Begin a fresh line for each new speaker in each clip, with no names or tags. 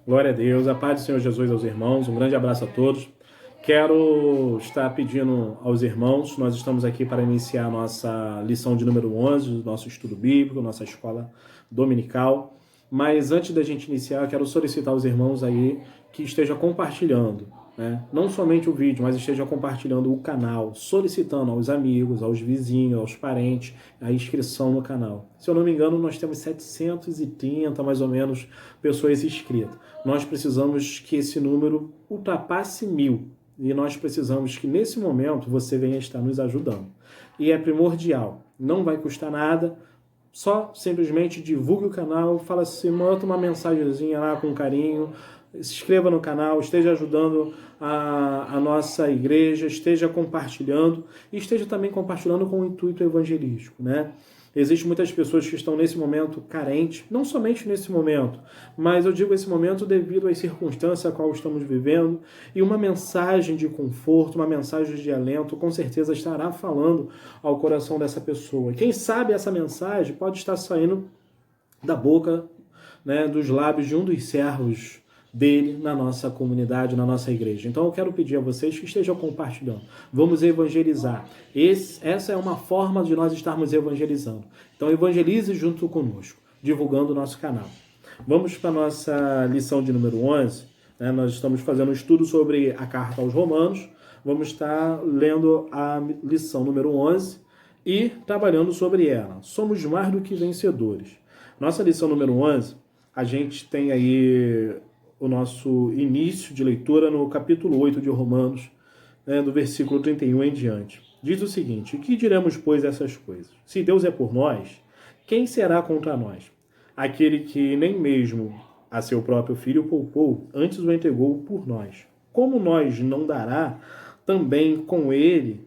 Glória a Deus, a paz do Senhor Jesus aos irmãos, um grande abraço a todos. Quero estar pedindo aos irmãos, nós estamos aqui para iniciar a nossa lição de número 11, do nosso estudo bíblico, nossa escola dominical. Mas antes da gente iniciar, quero solicitar aos irmãos aí que esteja compartilhando, né? Não somente o vídeo, mas esteja compartilhando o canal, solicitando aos amigos, aos vizinhos, aos parentes, a inscrição no canal. Se eu não me engano, nós temos 730, mais ou menos, pessoas inscritas. Nós precisamos que esse número ultrapasse 1000. E nós precisamos que, nesse momento, você venha estar nos ajudando. E é primordial, não vai custar nada, só simplesmente divulgue o canal, fala assim, manda uma mensagenzinha lá com carinho, se inscreva no canal, esteja ajudando a nossa igreja, esteja compartilhando e esteja também compartilhando com o intuito evangelístico, né? Existem muitas pessoas que estão nesse momento carentes, não somente nesse momento, mas eu digo esse momento devido às circunstâncias a qual estamos vivendo, e uma mensagem de conforto, uma mensagem de alento, com certeza estará falando ao coração dessa pessoa. Quem sabe essa mensagem pode estar saindo da boca, né, dos lábios de um dos servos dele na nossa comunidade, na nossa igreja. Então eu quero pedir a vocês que estejam compartilhando. Vamos evangelizar. Essa é uma forma de nós estarmos evangelizando. Então evangelize junto conosco, divulgando o nosso canal. Vamos para a nossa lição de número 11. Né? Nós estamos fazendo um estudo sobre a carta aos Romanos. Vamos estar lendo a lição número 11 e trabalhando sobre ela. Somos mais do que vencedores. Nossa lição número 11, a gente tem aí o nosso início de leitura no capítulo 8 de Romanos, né, do versículo 31 em diante. Diz o seguinte: que diremos, pois, essas coisas? Se Deus é por nós, quem será contra nós? Aquele que nem mesmo a seu próprio filho poupou, antes o entregou por nós. Como nós não dará também com ele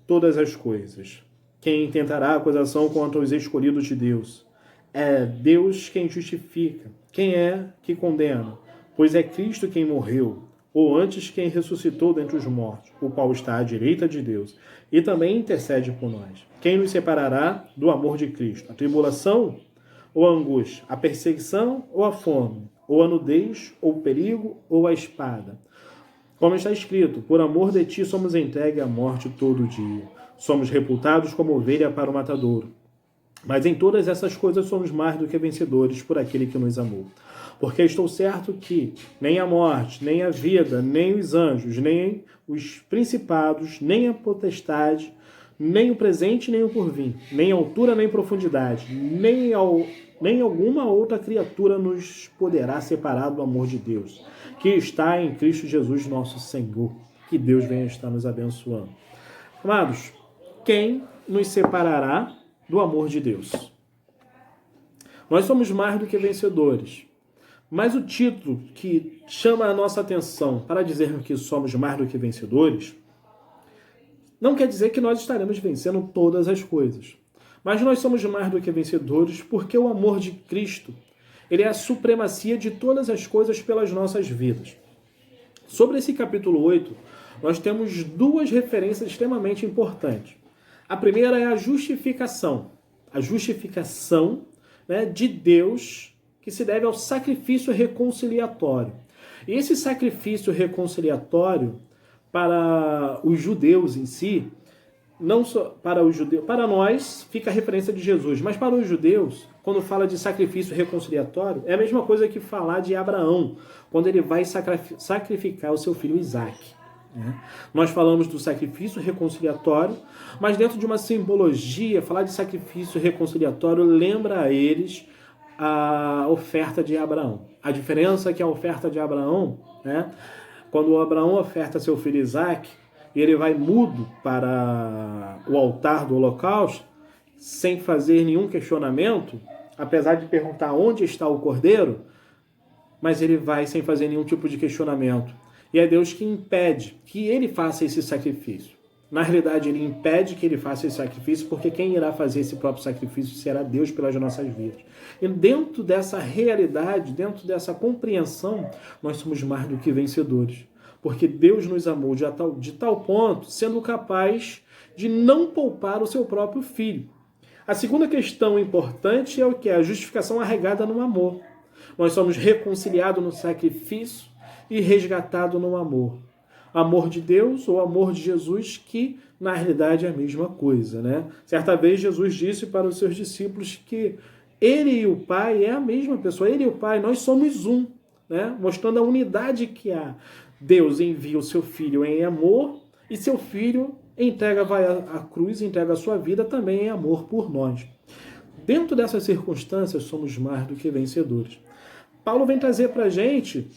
todas as coisas? Quem tentará acusação contra os escolhidos de Deus? É Deus quem justifica. Quem é que condena? Pois é Cristo quem morreu, ou antes quem ressuscitou dentre os mortos, o qual está à direita de Deus, e também intercede por nós. Quem nos separará do amor de Cristo? A tribulação ou a angústia? A perseguição ou a fome? Ou a nudez, ou o perigo, ou a espada? Como está escrito, por amor de ti somos entregues à morte todo dia. Somos reputados como ovelha para o matadouro. Mas em todas essas coisas somos mais do que vencedores por aquele que nos amou. Porque estou certo que nem a morte, nem a vida, nem os anjos, nem os principados, nem a potestade, nem o presente, nem o porvir, nem a altura, nem profundidade, nem alguma outra criatura nos poderá separar do amor de Deus, que está em Cristo Jesus nosso Senhor. Que Deus venha estar nos abençoando. Amados, quem nos separará do amor de Deus? Nós somos mais do que vencedores. Mas o título que chama a nossa atenção para dizer que somos mais do que vencedores não quer dizer que nós estaremos vencendo todas as coisas. Mas nós somos mais do que vencedores porque o amor de Cristo, ele é a supremacia de todas as coisas pelas nossas vidas. Sobre esse capítulo 8, nós temos duas referências extremamente importantes. A primeira é a justificação. A justificação, né, de Deus, que se deve ao sacrifício reconciliatório. E esse sacrifício reconciliatório para os judeus em si, não só para os judeus, para nós fica a referência de Jesus, mas para os judeus, quando fala de sacrifício reconciliatório, é a mesma coisa que falar de Abraão, quando ele vai sacrificar o seu filho Isaque. Nós falamos do sacrifício reconciliatório, mas dentro de uma simbologia, falar de sacrifício reconciliatório lembra a eles a oferta de Abraão. A diferença é que a oferta de Abraão, né, quando Abraão oferta seu filho Isaque, ele vai mudo para o altar do holocausto, sem fazer nenhum questionamento, apesar de perguntar onde está o cordeiro, mas ele vai sem fazer nenhum tipo de questionamento. E é Deus que impede que ele faça esse sacrifício. Na realidade, ele impede que ele faça esse sacrifício, porque quem irá fazer esse próprio sacrifício será Deus pelas nossas vidas. E dentro dessa realidade, dentro dessa compreensão, nós somos mais do que vencedores. porque Deus nos amou de tal ponto, sendo capaz de não poupar o seu próprio Filho. A segunda questão importante é o que? A justificação arraigada no amor. Nós somos reconciliados no sacrifício e resgatados no amor. Amor de Deus ou amor de Jesus, que na realidade é a mesma coisa, né? Certa vez Jesus disse para os seus discípulos que ele e o Pai é a mesma pessoa. Ele e o Pai, nós somos um, né? Mostrando a unidade que há. Deus envia o seu Filho em amor e seu Filho vai à cruz, entrega a sua vida também em amor por nós. Dentro dessas circunstâncias, somos mais do que vencedores. Paulo vem trazer para a gente,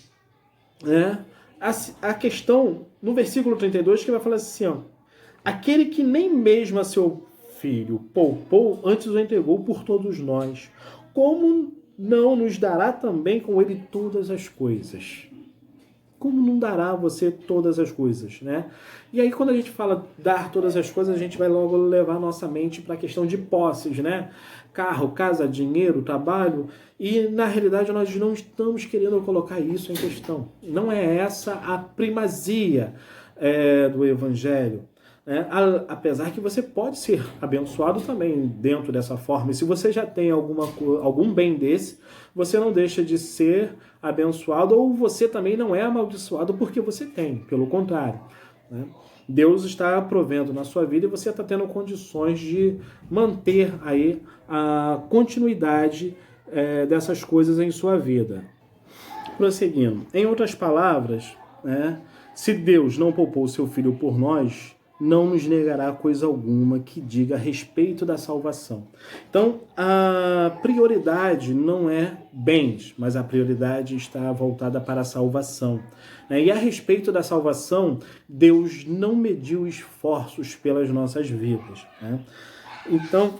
né, a questão, no versículo 32, que vai falar assim, ó, aquele que nem mesmo a seu Filho poupou, antes o entregou por todos nós, como não nos dará também com ele todas as coisas? Como não dará a você todas as coisas, né? E aí, quando a gente fala dar todas as coisas, a gente vai logo levar a nossa mente para a questão de posses, né? Carro, casa, dinheiro, trabalho. E, na realidade, nós não estamos querendo colocar isso em questão. Não é essa a primazia do Evangelho. Né? Apesar que você pode ser abençoado também dentro dessa forma. E se você já tem algum bem desse, você não deixa de ser abençoado, ou você também não é amaldiçoado porque você tem, pelo contrário. Né? Deus está provendo na sua vida e você está tendo condições de manter aí a continuidade dessas coisas em sua vida. Prosseguindo. Em outras palavras, né, se Deus não poupou o seu Filho por nós, não nos negará coisa alguma que diga a respeito da salvação. Então, a prioridade não é bens, mas a prioridade está voltada para a salvação. E a respeito da salvação, Deus não mediu esforços pelas nossas vidas. Então,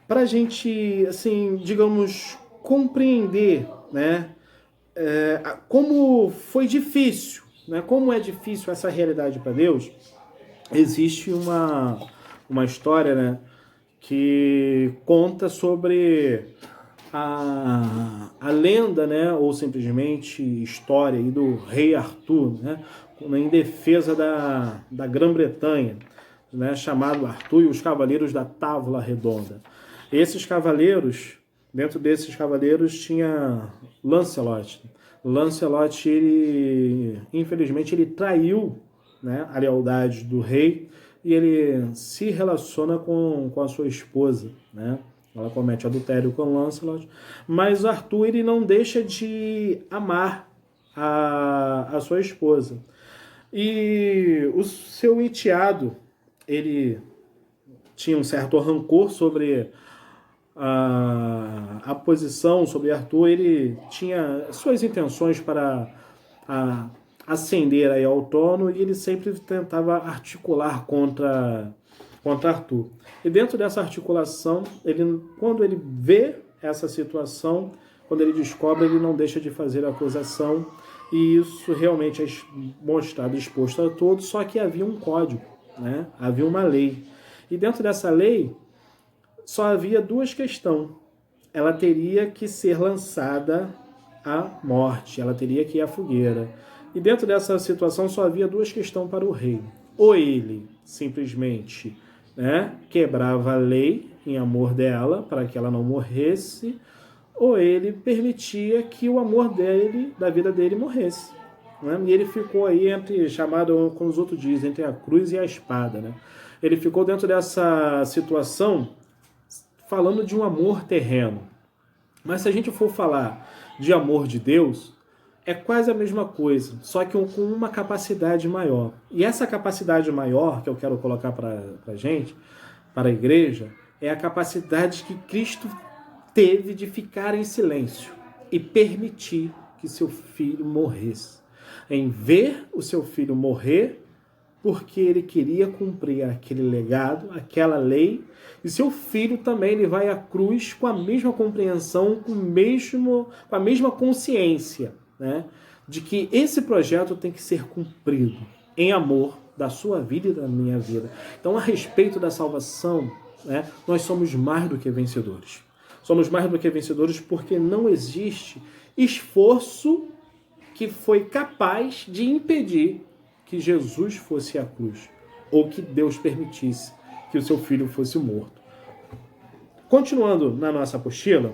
para a gente, assim, digamos, compreender, né, como foi difícil, né, como é difícil essa realidade para Deus, existe uma história, né, que conta sobre a lenda, né, ou simplesmente história aí do rei Arthur, né, em defesa da Grã-Bretanha, né, chamado Arthur e os Cavaleiros da Távola Redonda. Esses cavaleiros, dentro desses cavaleiros tinha Lancelot. Lancelot, infelizmente, ele traiu, né, a lealdade do rei, e ele se relaciona com a sua esposa, né? Ela comete adultério com Lancelot, mas Arthur ele não deixa de amar a sua esposa. E o seu enteado, ele tinha um certo rancor sobre a posição, sobre Arthur. Ele tinha suas intenções para ascender aí ao trono, e ele sempre tentava articular contra Arthur. E dentro dessa articulação, quando ele vê essa situação, quando ele descobre, ele não deixa de fazer a acusação, e isso realmente é mostrado, exposto a todos, só que havia um código, né? Havia uma lei. E dentro dessa lei, só havia duas questões. Ela teria que ser lançada à morte, ela teria que ir à fogueira. E dentro dessa situação só havia duas questões para o rei. Ou ele simplesmente, né, quebrava a lei em amor dela para que ela não morresse, ou ele permitia que o amor da vida dele morresse. Né? E ele ficou aí chamado, como os outros dizem, entre a cruz e a espada. Né? Ele ficou dentro dessa situação falando de um amor terreno. Mas se a gente for falar de amor de Deus, é quase a mesma coisa, só que com uma capacidade maior. E essa capacidade maior que eu quero colocar para a gente, para a igreja, é a capacidade que Cristo teve de ficar em silêncio e permitir que seu filho morresse. Em ver o seu filho morrer, porque ele queria cumprir aquele legado, aquela lei, e seu filho também ele vai à cruz com a mesma compreensão, com a mesma consciência, né, de que esse projeto tem que ser cumprido em amor da sua vida e da minha vida. Então, a respeito da salvação, né, nós somos mais do que vencedores. Somos mais do que vencedores porque não existe esforço que foi capaz de impedir que Jesus fosse à cruz, ou que Deus permitisse que o seu filho fosse morto. Continuando na nossa apostila,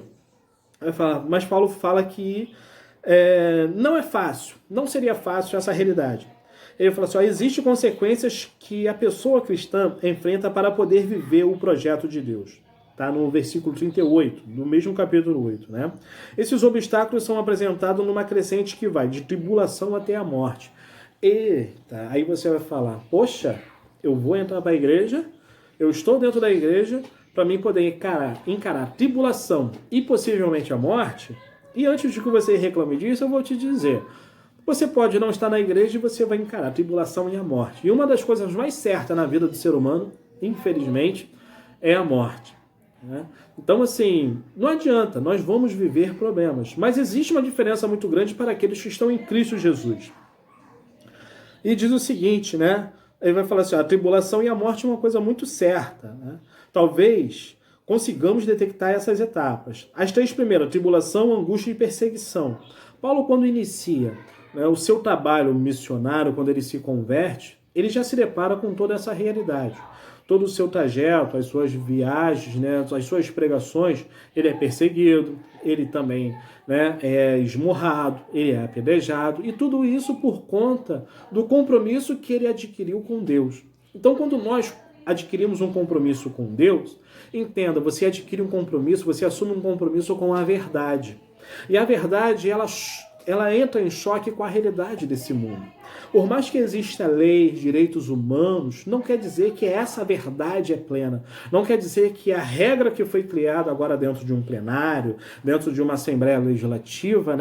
mas Paulo fala que não é fácil, não seria fácil essa realidade. Ele fala assim, existem consequências que a pessoa cristã enfrenta para poder viver o projeto de Deus. Está no versículo 38, do mesmo capítulo 8. Né? Esses obstáculos são apresentados numa crescente que vai de tribulação até a morte. Eita, aí você vai falar, poxa, eu vou entrar para a igreja, eu estou dentro da igreja, para mim poder encarar a tribulação e possivelmente a morte. E antes de que você reclame disso, eu vou te dizer, você pode não estar na igreja e você vai encarar a tribulação e a morte. E uma das coisas mais certas na vida do ser humano, infelizmente, é a morte. Né? Então, assim, não adianta, nós vamos viver problemas. Mas existe uma diferença muito grande para aqueles que estão em Cristo Jesus. E diz o seguinte, né? Ele vai falar assim, a tribulação e a morte é uma coisa muito certa. Né? Talvez consigamos detectar essas etapas. As três primeiras, tribulação, angústia e perseguição. Paulo, quando inicia o seu trabalho missionário, quando ele se converte, ele já se depara com toda essa realidade. Todo o seu trajeto, as suas viagens, né, as suas pregações, ele é perseguido, ele também é esmurrado, ele é apedrejado, e tudo isso por conta do compromisso que ele adquiriu com Deus. Então, quando nós adquirimos um compromisso com Deus, entenda, você adquire um compromisso, você assume um compromisso com a verdade. E a verdade, ela entra em choque com a realidade desse mundo. Por mais que exista lei, direitos humanos, não quer dizer que essa verdade é plena. Não quer dizer que a regra que foi criada agora dentro de um plenário, dentro de uma Assembleia Legislativa,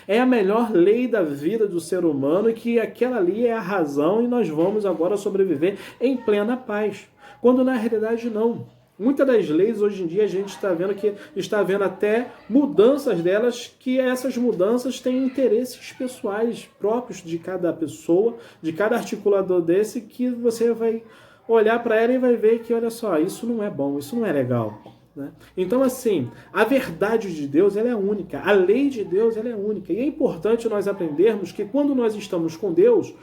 é a melhor lei da vida do ser humano e que aquela ali é a razão e nós vamos agora sobreviver em plena paz. Quando na realidade não. Muitas das leis hoje em dia a gente está vendo até mudanças delas, que essas mudanças têm interesses pessoais próprios de cada pessoa, de cada articulador desse, que você vai olhar para ela e vai ver que, olha só, isso não é bom, isso não é legal. Né? Então, assim, a verdade de Deus ela é única, a lei de Deus ela é única. E é importante nós aprendermos que quando nós estamos com Deus,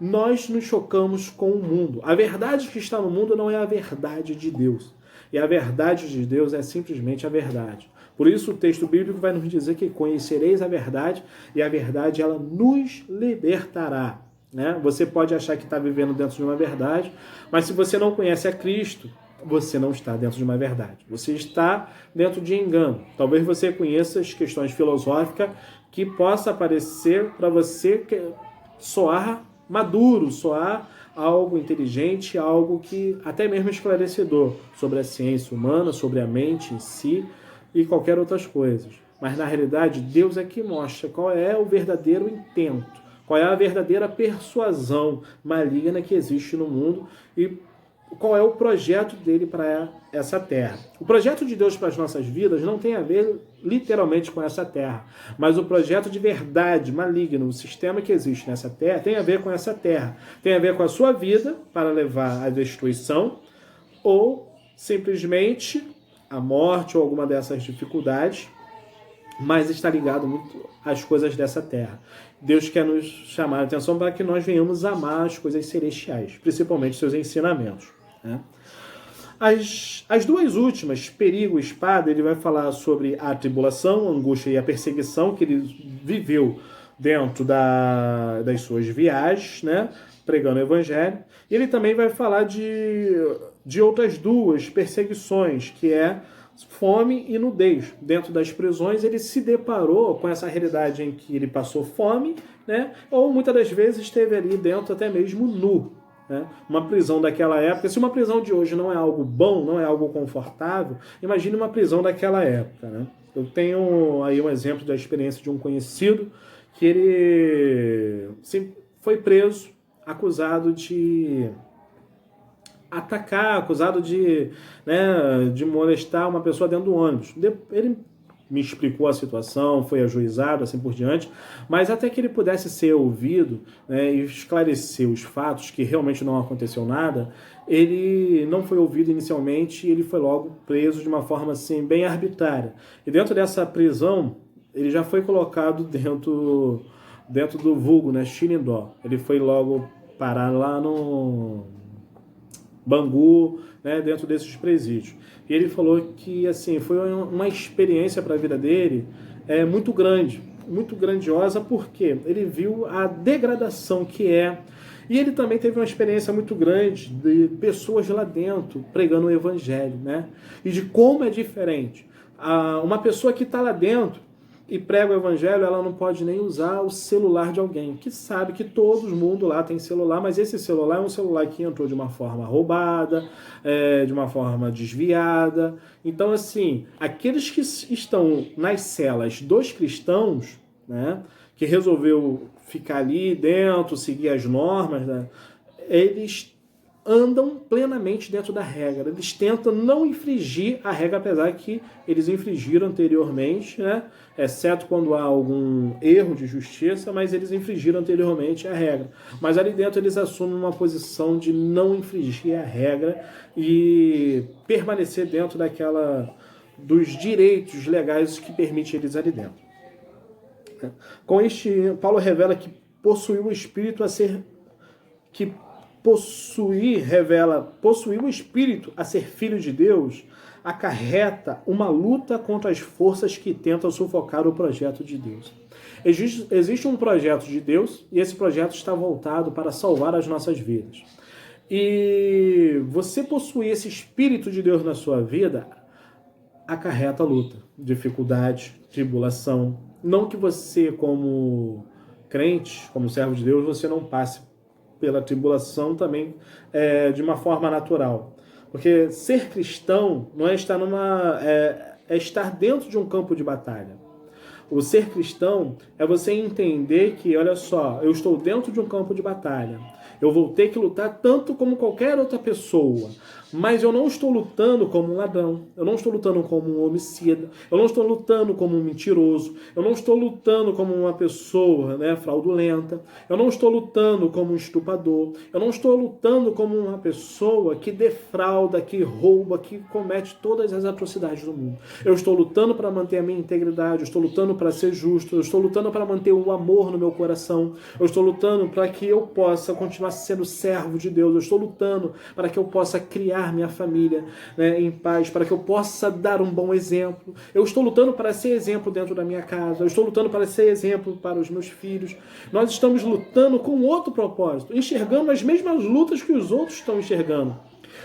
nós nos chocamos com o mundo. A verdade que está no mundo não é a verdade de Deus. E a verdade de Deus é simplesmente a verdade. Por isso o texto bíblico vai nos dizer que conhecereis a verdade e a verdade ela nos libertará. Né? Você pode achar que está vivendo dentro de uma verdade, mas se você não conhece a Cristo, você não está dentro de uma verdade. Você está dentro de engano. Talvez você conheça as questões filosóficas que possa parecer para você soar maduro, soar algo inteligente, algo que até mesmo esclarecedor sobre a ciência humana, sobre a mente em si e qualquer outras coisas. Mas na realidade, Deus é que mostra qual é o verdadeiro intento, qual é a verdadeira persuasão maligna que existe no mundo e qual é o projeto dele para essa terra. O projeto de Deus para as nossas vidas não tem a ver literalmente com essa terra, mas o projeto de verdade maligno, o sistema que existe nessa terra, tem a ver com essa terra, tem a ver com a sua vida para levar à destruição ou simplesmente a morte ou alguma dessas dificuldades, mas está ligado muito às coisas dessa terra. Deus quer nos chamar a atenção para que nós venhamos amar as coisas celestiais, principalmente seus ensinamentos. Né? As duas últimas, perigo e espada, ele vai falar sobre a tribulação, a angústia e a perseguição que ele viveu dentro das suas viagens, né? Pregando o evangelho. E ele também vai falar de outras duas perseguições, que é fome e nudez. Dentro das prisões, ele se deparou com essa realidade em que ele passou fome, né? Ou muitas das vezes esteve ali dentro até mesmo nu. Né? Uma prisão daquela época, se uma prisão de hoje não é algo bom, não é algo confortável, imagine uma prisão daquela época. Né? Eu tenho aí um exemplo da experiência de um conhecido que ele foi preso, acusado de atacar, acusado de molestar uma pessoa dentro do ônibus. Ele me explicou a situação, foi ajuizado, assim por diante, mas até que ele pudesse ser ouvido, né, e esclarecer os fatos, que realmente não aconteceu nada, ele não foi ouvido inicialmente e ele foi logo preso de uma forma assim, bem arbitrária. E dentro dessa prisão, ele já foi colocado dentro do vulgo, né, xilindó. Ele foi logo parar lá no Bangu, né, dentro desses presídios. E ele falou que assim foi uma experiência para a vida dele muito grande, muito grandiosa, porque ele viu a degradação que é. E ele também teve uma experiência muito grande de pessoas lá dentro pregando o evangelho, né? E de como é diferente. Uma pessoa que está lá dentro e prega o evangelho, ela não pode nem usar o celular de alguém, que sabe que todo mundo lá tem celular, mas esse celular é um celular que entrou de uma forma roubada, de uma forma desviada. Então, assim, aqueles que estão nas celas dos cristãos, né, que resolveu ficar ali dentro, seguir as normas, né, eles andam plenamente dentro da regra. Eles tentam não infringir a regra, apesar que eles infringiram anteriormente, né? Exceto quando há algum erro de justiça, mas eles infringiram anteriormente a regra. Mas ali dentro eles assumem uma posição de não infringir a regra e permanecer dentro dos direitos legais que permite eles ali dentro. Com este, Paulo revela que possuir o espírito a ser possuir o espírito a ser filho de Deus acarreta uma luta contra as forças que tentam sufocar o projeto de Deus. Existe um projeto de Deus e esse projeto está voltado para salvar as nossas vidas. E você possuir esse espírito de Deus na sua vida acarreta luta, dificuldade, tribulação. Não que você, como crente, como servo de Deus, você não passe pela tribulação também de uma forma natural. Porque ser cristão não é estar é estar dentro de um campo de batalha. O ser cristão é você entender que, olha só, eu estou dentro de um campo de batalha. Eu vou ter que lutar tanto como qualquer outra pessoa. Mas eu não estou lutando como um ladrão, eu não estou lutando como um homicida, eu não estou lutando como um mentiroso, eu não estou lutando como uma pessoa, né, fraudulenta, eu não estou lutando como um estuprador, eu não estou lutando como uma pessoa que defrauda, que rouba, que comete todas as atrocidades do mundo. Eu estou lutando para manter a minha integridade, eu estou lutando para ser justo, eu estou lutando para manter o amor no meu coração, eu estou lutando para que eu possa continuar sendo servo de Deus, eu estou lutando para que eu possa criar minha família, né, em paz, para que eu possa dar um bom exemplo. Eu estou lutando para ser exemplo dentro da minha casa, eu estou lutando para ser exemplo para os meus filhos. Nós estamos lutando com outro propósito, enxergando as mesmas lutas que os outros estão enxergando.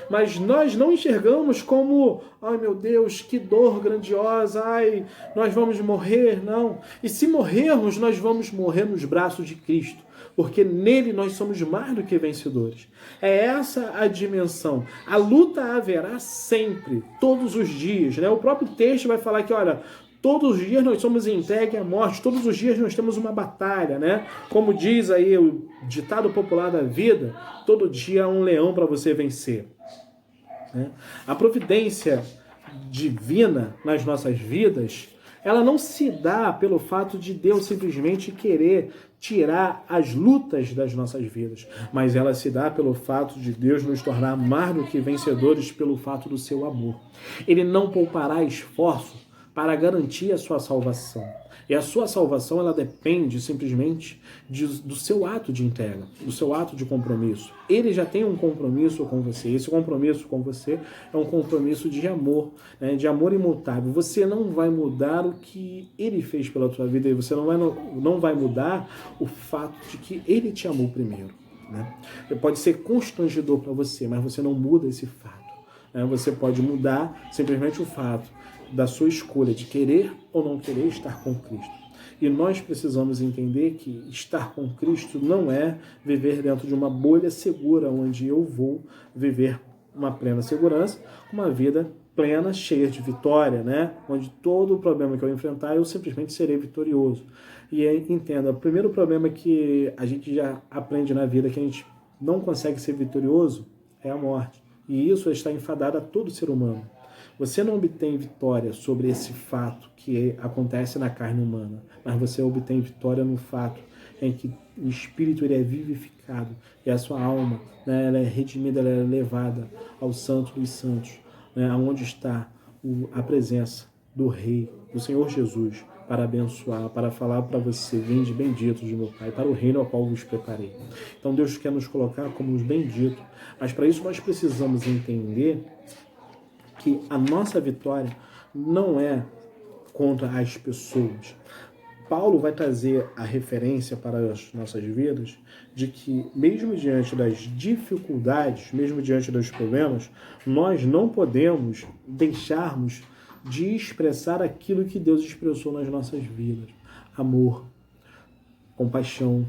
Mas nós não enxergamos como, ai meu Deus, que dor grandiosa, ai, nós vamos morrer, não. E se morrermos, nós vamos morrer nos braços de Cristo, porque nele nós somos mais do que vencedores. É essa a dimensão. A luta haverá sempre, todos os dias, né? O próprio texto vai falar que, olha, todos os dias nós somos entregues à morte, todos os dias nós temos uma batalha, né? Como diz aí o ditado popular da vida, todo dia há um leão para você vencer. Né? A providência divina nas nossas vidas, ela não se dá pelo fato de Deus simplesmente querer tirar as lutas das nossas vidas, mas ela se dá pelo fato de Deus nos tornar mais do que vencedores pelo fato do seu amor. Ele não poupará esforço para garantir a sua salvação. E a sua salvação, ela depende simplesmente do seu ato de entrega, do seu ato de compromisso. Ele já tem um compromisso com você. Esse compromisso com você é um compromisso de amor, né? De amor imutável. Você não vai mudar o que ele fez pela tua vida e você não vai mudar o fato de que ele te amou primeiro, né? Pode ser constrangedor para você, mas você não muda esse fato, né? Você pode mudar simplesmente o fato da sua escolha de querer ou não querer estar com Cristo. E nós precisamos entender que estar com Cristo não é viver dentro de uma bolha segura, onde eu vou viver uma plena segurança, uma vida plena, cheia de vitória, né? Onde todo o problema que eu enfrentar, eu simplesmente serei vitorioso. E aí, entenda, o primeiro problema que a gente já aprende na vida, que a gente não consegue ser vitorioso, é a morte. E isso está enfadado a todo ser humano. Você não obtém vitória sobre esse fato que acontece na carne humana, mas você obtém vitória no fato em que o espírito ele é vivificado e a sua alma, né, ela é redimida, ela é levada ao santo dos santos, né, onde está a presença do Rei, do Senhor Jesus, para abençoar, para falar para você: vinde benditos de meu Pai, para o reino ao qual vos preparei. Então Deus quer nos colocar como os benditos, mas para isso nós precisamos entender que a nossa vitória não é contra as pessoas. Paulo vai trazer a referência para as nossas vidas de que, mesmo diante das dificuldades, mesmo diante dos problemas, nós não podemos deixarmos de expressar aquilo que Deus expressou nas nossas vidas: amor, compaixão,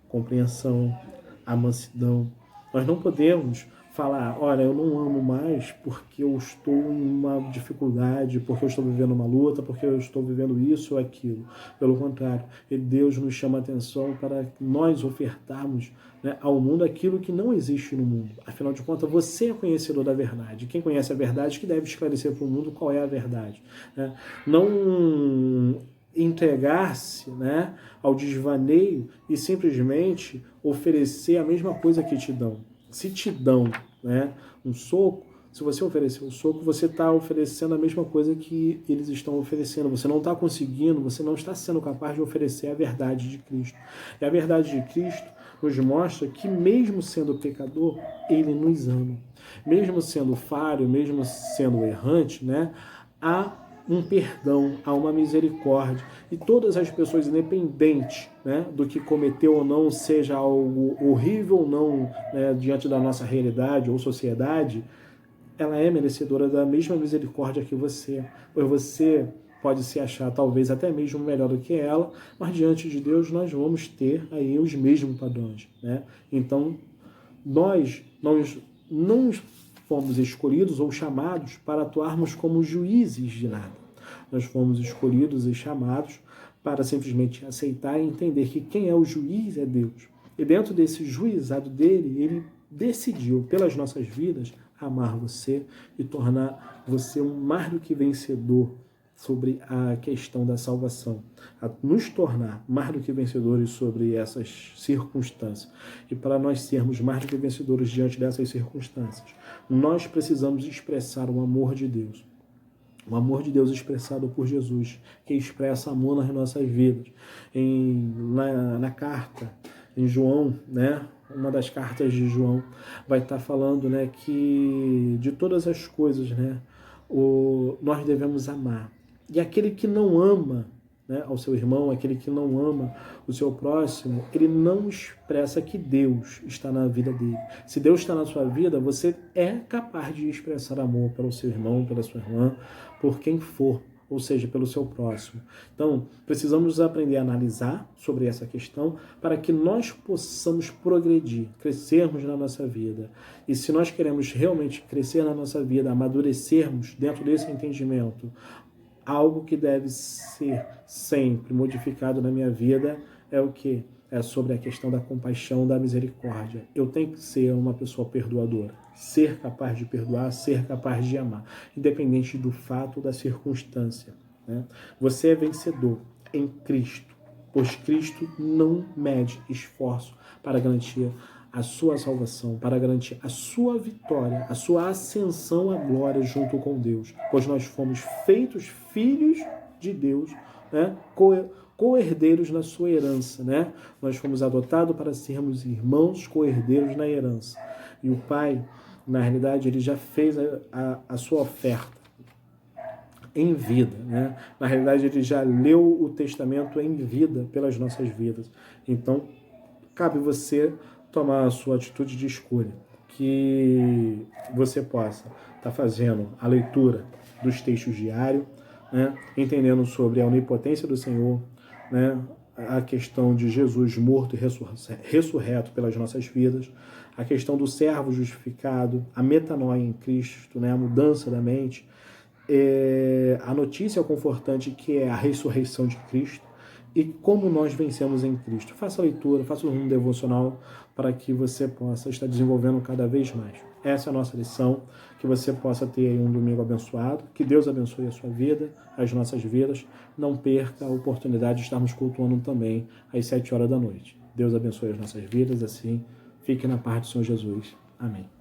compreensão, a mansidão. Nós não podemos falar: olha, eu não amo mais porque eu estou em uma dificuldade, porque eu estou vivendo uma luta, porque eu estou vivendo isso ou aquilo. Pelo contrário, Deus nos chama a atenção para nós ofertarmos, né, ao mundo aquilo que não existe no mundo. Afinal de contas, você é conhecedor da verdade. Quem conhece a verdade que deve esclarecer para o mundo qual é a verdade, né? Não entregar-se, né, ao desvaneio e simplesmente oferecer a mesma coisa que te dão. Se te dão, né, um soco, se você oferecer um soco, você está oferecendo a mesma coisa que eles estão oferecendo. Você não está conseguindo, você não está sendo capaz de oferecer a verdade de Cristo. E a verdade de Cristo nos mostra que, mesmo sendo pecador, Ele nos ama. Mesmo sendo falho, mesmo sendo errante, né, há um perdão, há uma misericórdia. E todas as pessoas, independente, né, do que cometeu ou não, seja algo horrível ou não, né, diante da nossa realidade ou sociedade, ela é merecedora da mesma misericórdia que você. Pois você pode se achar talvez até mesmo melhor do que ela, mas diante de Deus nós vamos ter aí os mesmos padrões, né? Então, nós não fomos escolhidos ou chamados para atuarmos como juízes de nada. Nós fomos escolhidos e chamados para simplesmente aceitar e entender que quem é o juiz é Deus. E dentro desse juizado dele, ele decidiu, pelas nossas vidas, amar você e tornar você um mais do que vencedor sobre a questão da salvação, a nos tornar mais do que vencedores sobre essas circunstâncias. E para nós sermos mais do que vencedores diante dessas circunstâncias, nós precisamos expressar o amor de Deus. O amor de Deus expressado por Jesus, que expressa amor nas nossas vidas. Na carta, em João, né, uma das cartas de João, vai estar falando, né, que de todas as coisas, né, nós devemos amar. E aquele que não ama, né, ao seu irmão, aquele que não ama o seu próximo, ele não expressa que Deus está na vida dele. Se Deus está na sua vida, você é capaz de expressar amor pelo seu irmão, pela sua irmã, por quem for, ou seja, pelo seu próximo. Então, precisamos aprender a analisar sobre essa questão para que nós possamos progredir, crescermos na nossa vida. E se nós queremos realmente crescer na nossa vida, amadurecermos dentro desse entendimento, algo que deve ser sempre modificado na minha vida é o quê? É sobre a questão da compaixão, da misericórdia. Eu tenho que ser uma pessoa perdoadora, ser capaz de perdoar, ser capaz de amar, independente do fato ou da circunstância, né? Você é vencedor em Cristo, pois Cristo não mede esforço para garantir a sua salvação, para garantir a sua vitória, a sua ascensão à glória junto com Deus, pois nós fomos feitos filhos de Deus, né? Co-herdeiros na sua herança, né? Nós fomos adotados para sermos irmãos co-herdeiros na herança. E o Pai, na realidade, ele já fez a sua oferta em vida, né? Na realidade, ele já leu o testamento em vida pelas nossas vidas. Então, cabe você tomar a sua atitude de escolha, que você possa estar fazendo a leitura dos textos diários, né? Entendendo sobre a onipotência do Senhor, né? A questão de Jesus morto e ressurreto pelas nossas vidas, a questão do servo justificado, a metanoia em Cristo, né? A mudança da mente, a notícia confortante que é a ressurreição de Cristo e como nós vencemos em Cristo. Faça a leitura, faça um devocional para que você possa estar desenvolvendo cada vez mais. Essa é a nossa lição, que você possa ter um domingo abençoado, que Deus abençoe a sua vida, as nossas vidas. Não perca a oportunidade de estarmos cultuando também às 7 horas da noite. Deus abençoe as nossas vidas, assim, fique na paz do Senhor Jesus. Amém.